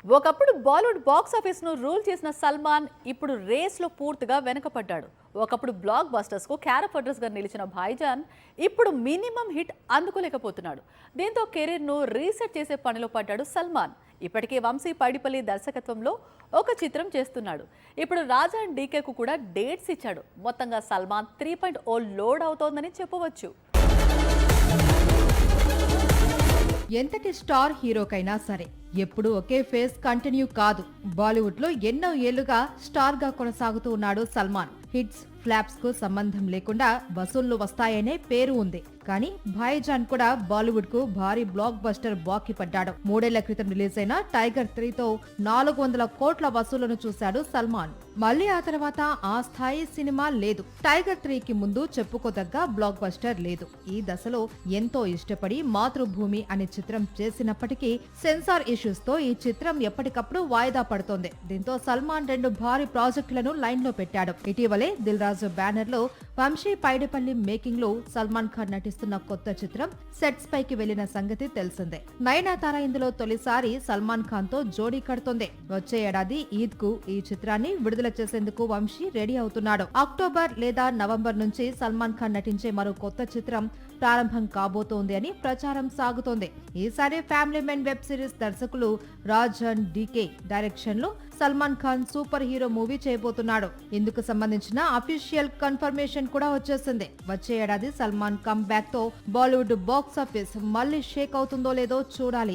ఒకప్పుడు Bollywood box office ను rule చేసిన సల్మాన్ ఇప్పుడు రేస్ లో పూర్తిగా వెనకపడ్డాడు. ఒకప్పుడు బ్లాక్ బస్టర్స్ కు క్యారెక్టర్ అడ్రస్ గా నిలిచిన భాయిజాన్ ఇప్పుడు మినిమం హిట్ అందుకోలేకపోతున్నాడు. దీంతో కెరీర్ ను రీసెట్ చేసే పనిలో పడ్డాడు సల్మాన్. ఇప్పటికే వంశీ పైడిపల్లి దర్శకత్వంలో ఒక చిత్రం చేస్తున్నాడు. ఇప్పుడు రాజా అండ్ డీకేకు కూడా డేట్స్ ఇచ్చాడు. మొత్తంగా సల్మాన్ 3.0 లోడ్ అవుతోందని చెప్పవచ్చు. ఎంతటి స్టార్ హీరోకైనా సరే ఎప్పుడు ఒకే ఫేస్ కంటిన్యూ కాదు. బాలీవుడ్ లో ఎన్నో ఏళ్లుగా స్టార్ గా కొనసాగుతూ ఉన్నాడు సల్మాన్. హిట్స్ ఫ్లాప్స్ కు సంబంధం లేకుండా వసూళ్లు వస్తాయనే పేరు ఉంది. కానీ భాయిజాన్ కూడా బాలీవుడ్ కు భారీ బ్లాక్ బస్టర్ బాకీ పడ్డాడు. 3 ఏళ్ల క్రితం రిలీజ్ అయిన టైగర్ 3తో 400 కోట్ల వసూళ్లను చూశాడు సల్మాన్. మళ్లీ ఆ తర్వాత ఆ స్థాయి సినిమా లేదు. టైగర్ 3కి ముందు చెప్పుకోదగ్గ బ్లాక్ బస్టర్ లేదు. ఈ దశలో ఎంతో ఇష్టపడి మాతృభూమి అనే చిత్రం చేసినప్పటికీ సెన్సార్ ఇష్యూస్ తో ఈ చిత్రం ఎప్పటికప్పుడు వాయిదా పడుతోంది. దీంతో సల్మాన్ 2 భారీ ప్రాజెక్టులను లైన్ లో పెట్టాడు. ఇటీవలే దిల్ రాజు బ్యానర్ లో వంశీ పైడిపల్లి మేకింగ్ లో సల్మాన్ ఖాన్ నటిస్తున్న కొత్త చిత్రం సెట్స్ పైకి వెళ్లిన సంగతి తెలిసిందే. నయనతార ఇందులో తొలిసారి సల్మాన్ ఖాన్ తో జోడీ కడుతోంది. వచ్చే ఏడాది ఈద్ కు ఈ చిత్రాన్ని విడుదల చేసేందుకు వంశీ రెడీ అవుతున్నాడు. అక్టోబర్ లేదా నవంబర్ నుంచి సల్మాన్ ఖాన్ నటించే మరో కొత్త చిత్రం ప్రారంభం కాబోతోంది అని ప్రచారం సాగుతోంది. ఈసారి ఫ్యామిలీ మెన్ వెబ్ సిరీస్ దర్శకులు రాజన్ డీకే డైరెక్షన్ లో Salman Khan super hero movie చేయబోతున్నాడు. ఇందుకు సంబంధించిన అఫీషియల్ కన్ఫర్మేషన్ కూడా వచ్చేసింది. వచ్చే ఏడాది సల్మాన్ కమ్ బ్యాక్ తో బాలీవుడ్ బాక్స్ ఆఫీస్ మళ్లీ షేక్ అవుతుందో లేదో చూడాలి.